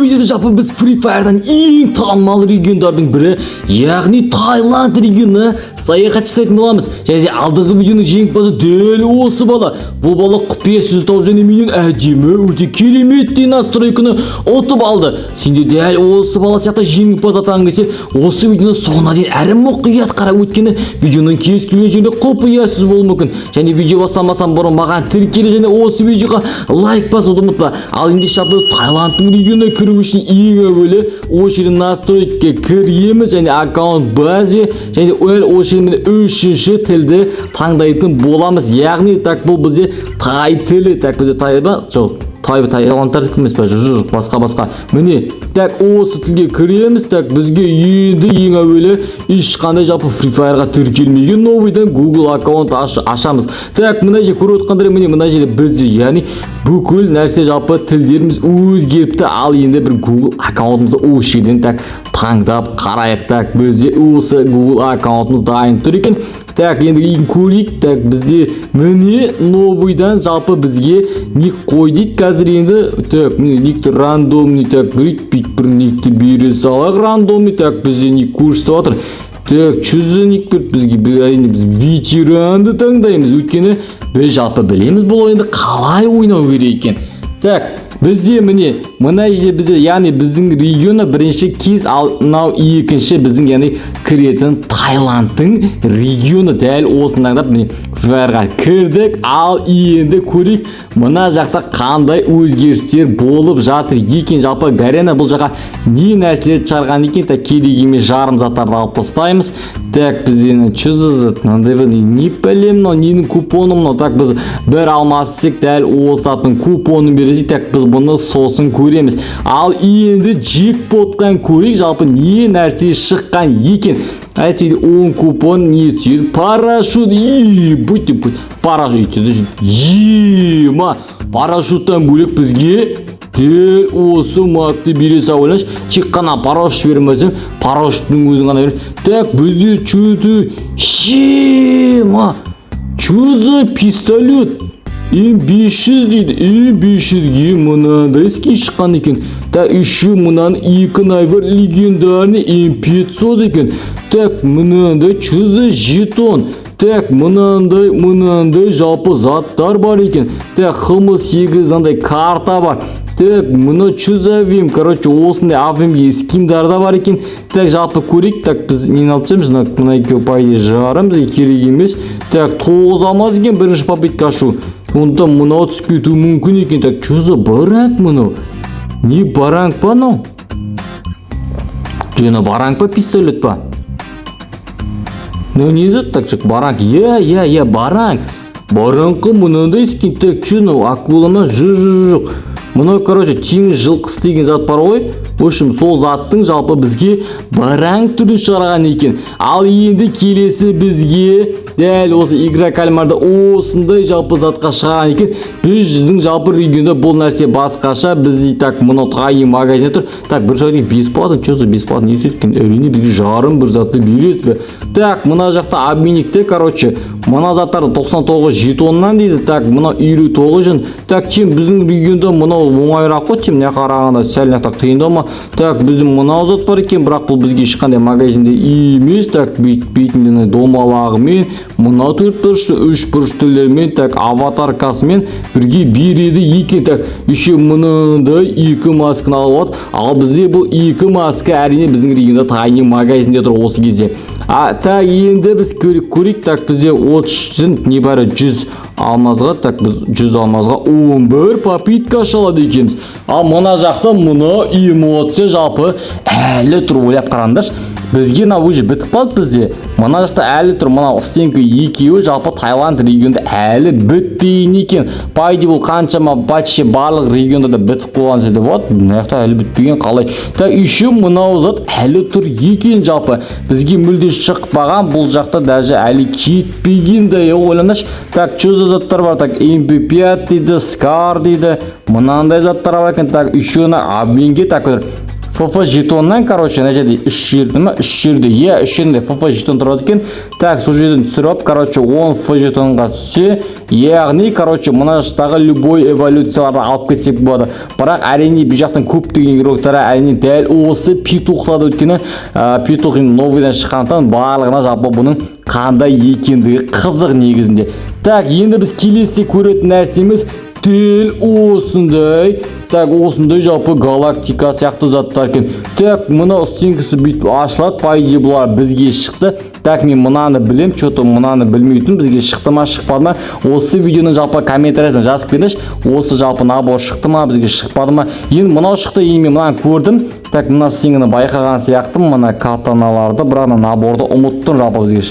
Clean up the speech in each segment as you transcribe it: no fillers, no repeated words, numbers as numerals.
видеода жалпы біз Free Fire'дан ең танымал региондардың бірі, яғни Таиланд регионына саяхат жасайтын боламыз. Және алдыңғы видеоның жеңімпазы дәл осы бала. Бұл бала құпия сөз тауып және менен әдемі, өте кереметтей настройканы ұтып алды. Сенде дәл осы бала сияқты жеңімпаз атанғың келсе, осы видеоны соңына дейін әрі мұқият қарап, өйткені видеоның кез келген жерінде құпия сөз болуы мүмкін. Және видео бастамастан бұрын маған тіркел және осы видеоға лайк басуды ұмытпа. Ал енді біз Таиландтың регионына кіру үшін ең әуелі осы жерден настройкаға кіреміз және аккаунт база және осы жерден үшінші тілді таңдайтын боламыз. Яғни так бұл бізде тай тілі, так бізде тай ба? Жоқ. Таиландтардікі емес па? Жоқ, басқа. Міне, так осы тілге кіреміз. Так бізге енді ең әуелі ешқандай жалпы Free Fire'ға тіркелмеген новыйдан Google аккаунт ашамыз. Так мына жерде көріп отқандай, мына жерде бізде, яғни бүкіл нәрсе жалпы тілдеріміз өзгеріпті. Ал енді бір Google аккаунтымызды осы жерден так таңдап қарайық. Так бізде осы Google аккаунтымыз дайын тұр екен. Так енді ең көрейік. Так бізде міне новыйдан жалпы бізге ник қой дейді. Қазір енді так никті рандомный так бүйтіп бір никті бере салақ рандомный. Так бізде ник көрсетіп отыр. Так чүзі ник беріп бізге, әрине біз ветеранды таңдаймыз. Өйткені біз жалпы білеміз бұл ойынды қалай ойнау керек екен. Так бізде мына жерде бізде, яғни біздің регионы бірінші кез, ал мынау екінші біздің, яғни кіретін Таиландтың регионы. Дәл осындаңдап міне Файрға кірдік. Ал енді көрейік мына жақта қандай өзгерістер болып жатыр екен. Жалпы Гарена бұл жаққа не нәрселер шығарған екен. Так керек емес жарым заттарды алып тастаймыз. Так бізде чүзізі мынандай не білем, ненің купоны мынау. Так біз бір алмассек дәл осы аттың купонын береді. Так біз бұны сосын көреміз. Ал енді джекпоттан көрейік жалпы не нәрсе шыққан екен. Әйтеді 10 купон не түседі? Парашют. Парашют. Парашюттан бөлек бізге дәл осы мапты бере салайыншы. Тек қана парашют бермесем, парашюттың өзін ғана берем. Так бізде чөзі пистолет. М500 дейді. М500-ге мынандай іске шыққан екен. Так еще мынаны екі найвар легендарный М500 екен. Так мынандай чөзі жетон. Так мынандай жалпы заттар бар екен. Так Х8 андай карта бар. Так мұны чөзі короче осындай авемге скиндар да бар екен. Так жалпы көрейік. Так біз нені алып түсеміз? Мына екеу пайды жарым бізге керек емес. Так 9 алмаз екен бірінші попытка ашу. Онда мынау түсіп кетуі мүмкін екен. Так чөзі баранг мұнау. Не баранг па мынау? Жөні баранг па пистолет па? Не зат? Так жүк баранг. Баранг. Барангқа мынандай скин. Так чөні акулама жоқ. Мұны, короче, теңіз жылқысы деген зат бар ғой. Өшім, сол заттың жалпы бізге баранг түрін шығарған екен. Ал енді келесі бізге дәл осы игра кальмарда осындай жалпы затқа шығарған екен. Біздің жалпы регионда бұл нәрсе басқаша. Бізде так мұны тайы магазине тұр. Так бір жағдың бесплатно, чөзі бесплатно не сөйткен? Әрине бізге жарым бір затты береді. Так мұна жақта обменникте, короче, мұна заттарды 99 жетоннан дейді. Так мұна 59 жын. Так чем біздің регионда мұна оңайырақ қой, тем не қарағанда сәл нақта қиындау ма? Так біздің мұнау зат бар екен, бірақ бұл бізге ешқандай магазинде емес. Так бейтіндені домалағымен, мұнау 4 бұрышты, 3 бұрыштылермен, так аватаркасымен бірге береді екен. Так еще мұнында 2 масканы алып от. Ал бізде бұл 2 маска әрине біздің регионда тайны магазинде тұр осы кезде. Так енді біз көрейік. Так бізде отшын небәрі 100 алмазға, так біз 100 алмазға 11 попытка ашалады екенбіз. Ал мұна жақта мұна эмоция жалпы әлі тұр, ойлап қараңдаршы. Бізге уже бітіп қалды бізде. Мұна жақта әлі тұр, мұна стенкі екеуі жалпы Таиланд регионда әлі бітпейін екен. Пайды бұл қаншама бачше барлық регионда да бітіп қойған сөйді. Вот, мұнаяқта әлі бітпеген қалай. Так еще мұнау зат әлі тұр екен жалпы. Бізге мүлде шықпаған, бұл жақта даже әлі кетпеген де ойланыш. Так чөзі заттар бар. Так MP5 дейді, Scar дейді. Мұнандай заттар бар екен. Так еще обменге так FIFA жетоннан, короче, мына жерде 3 жерде ме? 3 жерде. 3 жерде FIFA жетон тұрады екен. Так, сол жерден түсіріп, короче, 10 FIFA жетонға түссе, яғни, короче, мына жақтағы любой эволюцияларды алып кетсек болады. Бірақ әрине бұл жақтың көптеген игроктары әрине дәл осы петухтады, өйткені петух новыйдан шыққандықтан барлығына жалпы бұның қандай екендігі қызық негізінде. Так, енді біз келесі көретін нәрсеміз дәл осындай. Так, осындай жалпы галактика сияқты заттар екен. Так, мына стенкасы бүйтіп ашылады, по идее бұлар бізге шықты. Так, мен мынаны білем, что-то мынаны білмейтін, бізге шықты ма, шықпады ма? Осы видеоның жалпы комментариясына жазып беріңізші. Осы жалпы набор шықты ма, бізге шықпады ма? Енді мынау шықты, енді мен мынаны көрдім. Так, мына стенганы байқаған сияқты, мына катаналарды, бірақ наборды ұмыттым жалпы бізге.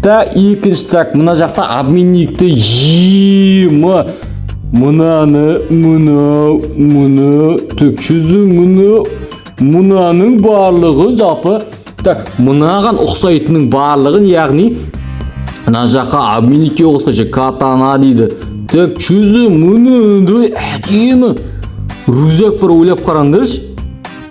Так, екінші, так, мына жақта обменникті жиымы. Мынаны, так, мынаның барлығын жалпы, так, мынаған ұқсайтының барлығын, яғни мына жаққа обменникке ұқсайшы катана дейді. Так, мынандай әдемі рюкзак бір ойлап қараңдаршы.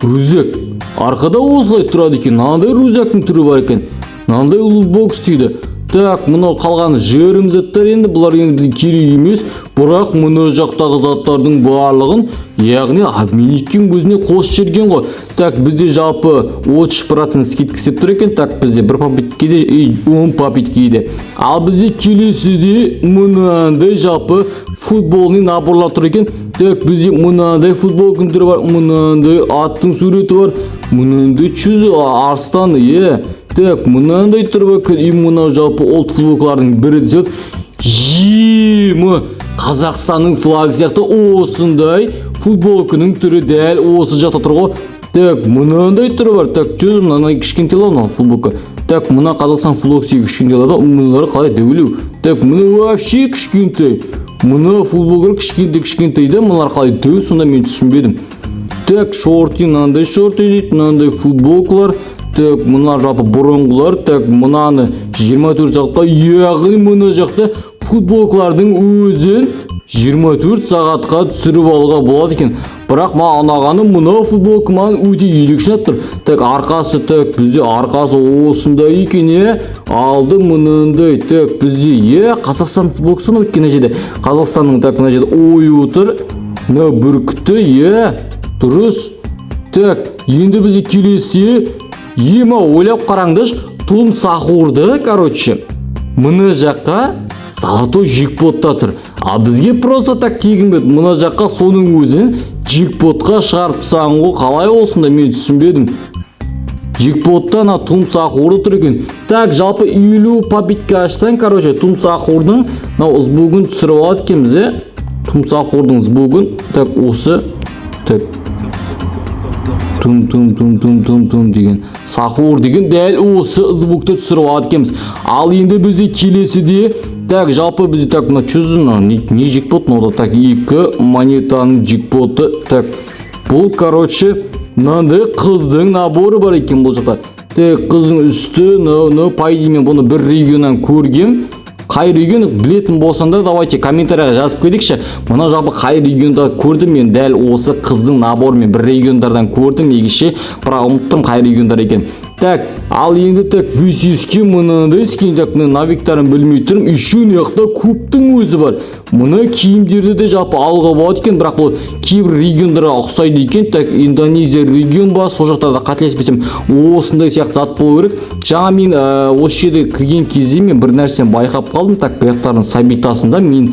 Рюкзак арқада осылай тұрады екен. Мынандай рюкзактың түрі бар екен. Мынандай лутбокс дейді. Так, мынау қалған жерім заттар, енді бұлар енді бізге керек емес, бірақ мына жақтағы заттардың барлығын, яғни обменниктің өзіне қосып жіберген ғой. Так, бізде жалпы 30% скидка істеп тұр екен. Так, бізде 1 папеткеде 10 папеткеде. Ал бізде келесіде мынандай жалпы футболный наборлар тұр екен. Так, бізде мынандай футболкың түрі бар, мынандай аттың суреті бар, мынандай арстан, Так, мынандай тұрба мынау жалпы ұлт футболкалардың бірі десек, Қазақстанның флагы сияқты осындай футболкының түрі дәл осы жақта тұр ғой. Так, мынандай түрі бар. Так, мынандай кішкентелі мынау футболка. Так, мына Қазақстан футболкасы кішкентелі, мыналары қалай дөулеу. Так, мына вообще кішкентай. Мына футболкалар кішкентай да, мыналар қалай дөу, сонда мен түсінбедім. Так, шорты, мынандай шорты дейді, мынандай футболкалар. Так, мына жалпы бұрынғылар. Так, мынаны 24 сағатқа, яғни мына жақта футболкалардың өзін 24 сағатқа түсіріп алуға болады екен. Бірақ ма анағаны мына футболка маған өте ерекше тұр. Так, арқасы, так, бізде арқасы осындай екен, алды мынандай. Так, бізде Қазақстан футболкасы өткен жерде. Қазақстанның так мына жерде ойы отыр. Мына бүркіті, дұрыс. Так, енді бізде келесі ойлап қараңдыш, Тун Сахурды, короче, мына жаққа золотой джекпотта тұр. А бізге просто так тегін бет. Мына жаққа соның өзін джекпотқа шығарып тастаған ғой. Қалай осында мен түсінбедім. Джекпотта Тун Сахурды тұр екен. Так, жалпы 50 папетке ашсаң, короче, Тун Сахурдың сбугын түсіріп алады екенбіз, Тун Сахурдың сбугын. Так, осы. Так. Тум деген Сахур деген дәл осы звукты түсіріп алады екенбіз. Ал енді бізде келесіде, так, жалпы бізде так, не джекпот, так, 2 монетаның джекпоты. Так, бұл, короче, мынандай қыздың наборы бар екен бұл жақта. Так, қыздың үсті, пайдемен бұны бір регионнан көргем. Қай регион білетін болсаңдар, давайте комментарияға жазып көрейікші. Мына жалпы қай регионда көрдім, мен дәл осы қыздың наборымен бір региондардан көрдім, егіше, бірақ ұмыттым қай региондар екен. Так, ал енді так, весеске мынандай скин, так, навиктарын білмей тұрмын, еще неқта көптің өзі бар. Мұны киімдерді де жалпы алуға болады екен, бірақ бұл кейбір региондарға ұқсайды екен. Так, Индонезия регион ба, сол жақтарда қателеспесем, осындай сияқты зат болу керек. Жаңа мен осы жерде кірген кезде мен бір нәрсені байқап қалдым. Так, бұяқтардың сабитасында мен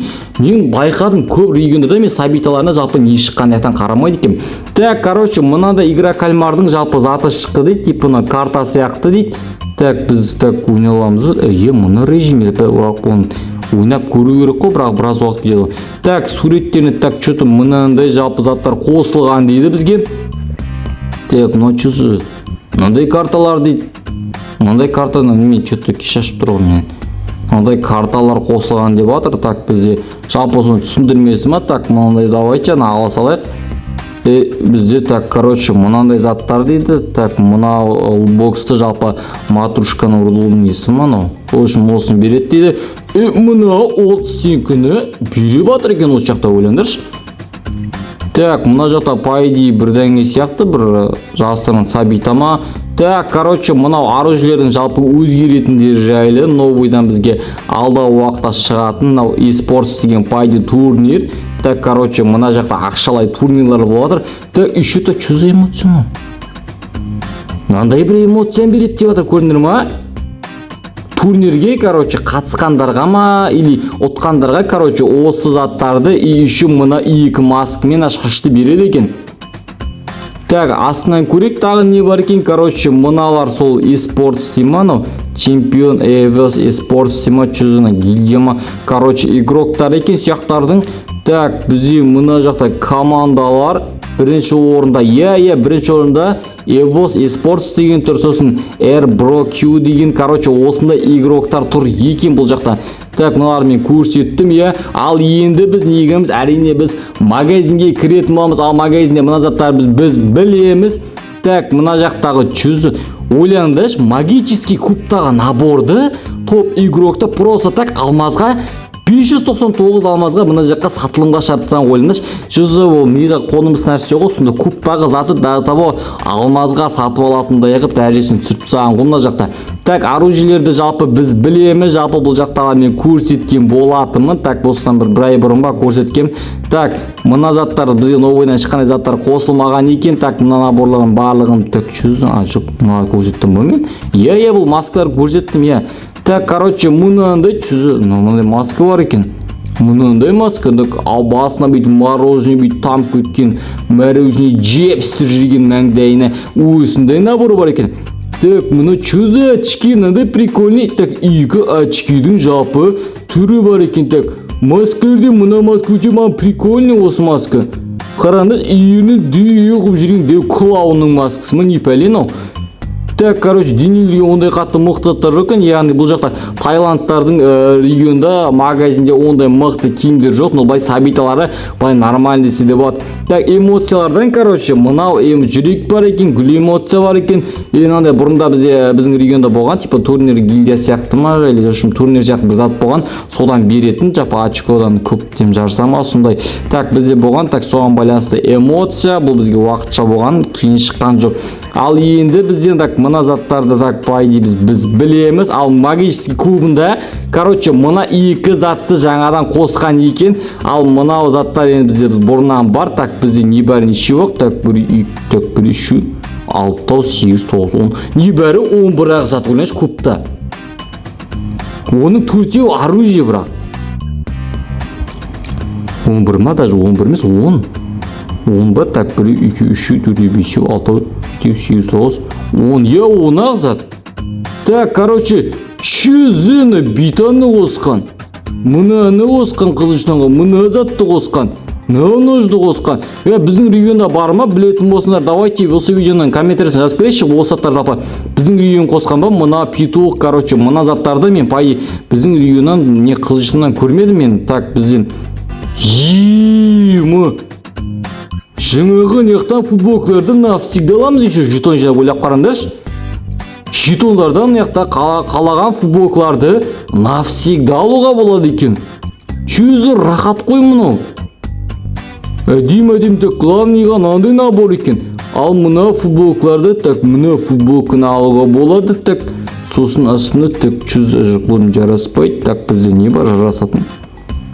байқадым, көп региондарда мен сабиталарына жалпы не шыққандықтан қарамайды екен. Так, короче, мынада игра кальмардың жалпы заты шықты дейді, типа карта сияқты дейді. Так, біз так ойналамыз ба? Мұны режиме ойнап көру керек қой, бірақ біраз уақыт кетеді. Так, суреттеріне так что-то мынандай жалпы заттар қосылған дейді бізге. Так, мынандай карталар дейді. Мынандай картаны мен что-то шашып тұр ғой. Мынандай карталар қосылған деп жатыр. Так, бізде жалпы соны түсіндірмесі ма? Так, мынандай давайте ала салайық. Бізде так, короче, мынандай заттар дейді. Так, мына боксты жалпы матрушканың ұрылуының несі мынау. Осыны береді дейді. Мына ол стенкіні беріп жатыр екен осы жақта, ойлаңдаршы. Так, мына жақта по идее бірдеңе сияқты бір жасырын сабитама. Так, короче, мынау оружиелердің жалпы өзгеретіндері жайлы новыйдан бізге алдағы уақытта шығатын мынау eSports деген по идее турнир. Так, короче, мына жақта ақшалай турнирлар болады. Так, еще-то что за эмоция? Мынандай бір эмоция береді деп жатыр, көрдіңдер ма? Турнирге, короче, қатысқандарға ма или ұтқандарға, короче, осы заттарды и еще мына 2 маскамен ашқышты береді екен. Так, астынан көрек тағы не бар екен, короче, мыналар сол eSports деймін, чемпион EVOS eSports деймін, чөзіні гильдияма, короче, игроктар екен сияқтардың. Так, бізде мына жақта командалар бірінші орында, бірінші орында EVOS eSports деген тұр, сосын AirBroQ деген, короче, осында игроктар тұр екен бұл жақта. Так, мыналар мен көрсеттім, ал енді біз негіміз, әрине біз магазинге кіретін боламыз, ал магазинде мына заттар біз білеміз. Так, мына жақтағы чөзі, ойлаңдаршы, магический кубтағы наборды топ игрокты просто так алмазға 599 алмазға мына жаққа сатылымға шартсан ойлаңдаршы. Жүзі ол миға қонымыз нәрсе ғой, сонда кубтағы заты датабо алмазға сатып алатындай қылып дәрежесін түсіріп тастаған ғой мына жақта. Так, оружиелерді жалпы біз білеміз, жалпы бұл жақтағы мен көрсеткен болатынмын. Так, осыдан бір ай бұрын ба көрсеткен. Так, мына заттар бізге новыйдан ешқандай заттар қосылмаған екен. Так, мына наборлардың барлығын так жүзі, жоқ, мына көрсеттім бе мен? Бұл маскалар көрсеттім, Так, короче, мынандай чүзі, мынандай маска бар екен. Мынандай маска, ал басына бейт мороженое бейт там көткен, мороженое жепстір жүрген мәңдайына өсіндай наборы бар екен. Так, мына чүзі очки, мынандай прикольный. Так, 2 очкидің жалпы түрі бар екен. Так, маскалерде мына маска өте маған прикольный осы маска. Қараңдар, иені дүйе қып жүрген деу клоунның маскасы ма, не пәлен ау. Так, короче, денеліге ондай қатты мықтаттар жоқ екен, яғни бұл жақта Таиландтардың регионда магазинде ондай мықты киімдер жоқ, но бай сабиталары бай нормальный десе болады. Так, эмоциялардан, короче, мынау жүрек бар екен, гүл эмоция бар екен. Мынандай бұрында біздің регионда болған, типа турнир гильдия сияқты ма, или турнир сияқты бір зат болған, содан беретін, жапа очкодан көптем жарса ма, сондай. Так, бізде болған, так, соған байланысты эмоция, бұл бізге уақытша болған, кейін шыққан жоқ. Ал енді бізден так мына заттарды так по идее біз білеміз. Ал магический кубында, короче, мына 2 затты жаңадан қосқан екен. Ал мынау заттар енді бізде бұрыннан бар. Так, бізде не бар неше жоқ. Так, 1 2 3 4 8 9 10. Не бәрі 11 зат ойлаңызшы кубта. Оның 4-еу оружие бірақ. 11 ма, даже 11 емес, 10. 10 ба, так, 1 2 3 4 5 6 7 8 10, 10 ағзат. Так, короче, чүзіні битаны қосқан, мұнаны қосқан қызышнанға, мұны затты қосқан, нұжды қосқан. Біздің регионда бар ма, білетін болсындар, давайте осы видеоның комментариясын жазып келеші, осы заттар жалпы біздің регион қосқан ба, мұна петух, короче, мұна заттарды мен пай біздің регионнан не қызышынан көрмедім мен. Так, бізден жаңағы неқтан футболкаларды навсегда аламыз еще жетон жинап ойлап қараңдаршы. Жетондардан неқта қалаған футболкаларды навсегда алуға болады екен. Чөзі рахат қой мұнау. Әдем так главныйға нандай набор екен. Ал мұна футболкаларды так мұна футболканы алуға болады. Так сосын астына так чөзі жықлым жараспайды. Так бізде не бар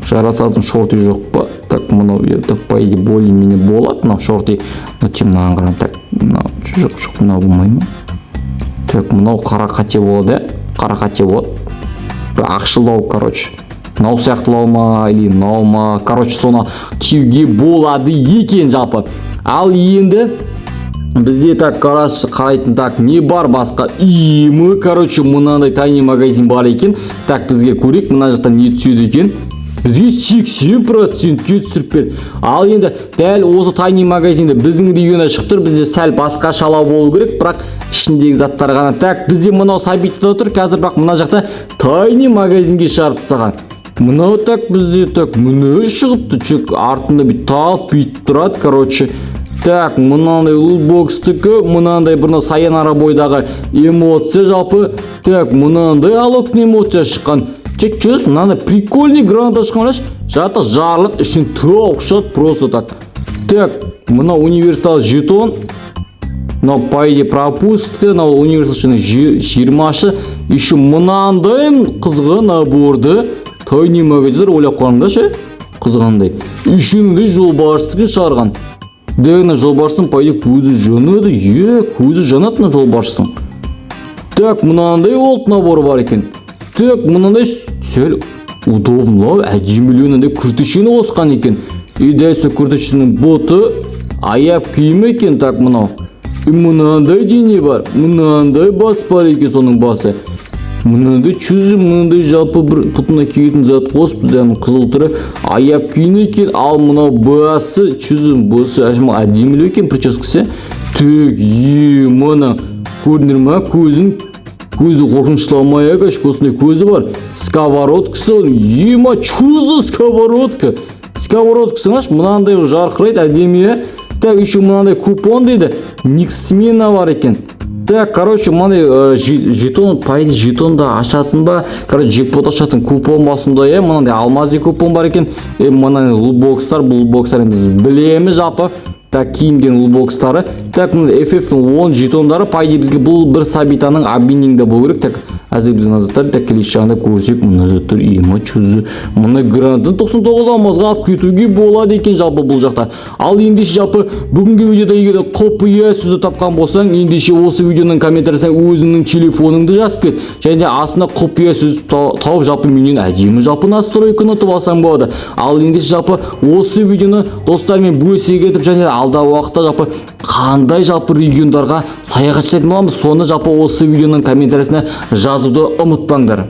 жарасатын шорты жоқ па. Так, мынау так по идее более-менее болады, мынау шорты, но темнаған қаран. Так, мынау жоқ, мынау болмайды. Так, мынау қарақате болады, қарақате болады. Ақшылау, короче. Мынау сияқтылау ма, или мынау ма, короче, соны киюге болады екен жалпы. Ал енді бізде так қарайтын так не бар басқа короче, мынандай тайный магазин бар екен. Так, бізге көрейік, мына жақтан не түседі екен. Бізге 80%-ке түсіріп берді. Ал енді дәл осы тайный магазинде біздің регионда шығып тұр, бізде сәл басқа шалау болу керек, бірақ ішіндегі заттар ғана. Так, бізде мынау сабитта тұр, қазір бірақ мына жақта тайный магазинге шығарып тастаған. Мынау так бізде так мына шығыпты, чек артында бит талып бүйтіп тұрады, короче. Так, мынандай лутбокстікі, мынандай бірні Sayonara бойдағы эмоция жалпы. Так, мынандай алоктың эмоция шыққан. Чөз, мынандай прикольный гранат ашқан, жаты жарлық ішін тоқ шат просто так. Так, мына универсал жетон. Мына пайде пропустка, мына универсал 20-шы. Еще мынандай қызғы наборды тайный магазиндар ойлап қараңдаршы. Қызғандай. Үшінді жолбарыстығы шығарған. Дәгіна жолбарыстың пайде көзі жанады. Көзі жанады на жолбарыстың. Так, мынандай олт наборы бар екен. Так, мынандай сәл удобно, әдеміленінде күртешені қосқан екен. И дәлсе күртешінің боты аяп киім екен. Так, мынау. Мынандай дене бар. Мынандай бас бар екен соның басы. Мынандай чүзі, мынандай жалпы бір пұтына киетін зат қосып, дәмі қызыл түрі аяп киін екен. Ал мынау басы, чүзі, басы әдемілі екен прическасы. Так, мына көрінір ма көзі қорқыншыламай әкаш, осындай көзі бар. Сковородкасы, ема чүзі сковородка. Сковородкасы аш, мынандай жарқырайды әдемі. Так, еще мынандай купон дейді. Никсмена бар екен. Так, короче, мынандай жетон, пайды жетонда ашатын ба, короче, джекпот ашатын купон басында, мынандай алмазды купон бар екен. Мынандай лутбокстар, бұл лутбокстар білеміз жалпы. Так, киімден лутбокстары. Так, мынандай FF-ның 10 жетондары пайды бізге бұл бір сабитаның аббиніңді бұл керек. Так, әзір біздің азаттар, так, келесі жағында көрсек, мұны азаттар ема чүзі. Мұны грантын 99 алмазға алып кетуге болады екен жалпы бұл жақта. Ал ендеше жалпы бүгінгі видеода егер құпия сөзді тапқан болсаң, ендеше осы видеоның комментариясына өзіңнің телефоныңды жазып кет. Және астына құпия сөз тауып жалпы менен әдемі жалпы настройканы ұтып алсаң болады. Ал ендеше жалпы осы видеоны достармен бөлісе кетіп, және алдағы уақытта жалпы қандай жалпы региондарға саяхат жасайтын боламыз, соны жалпы осы видеоның комментариясына жазуды ұмытпаңдар.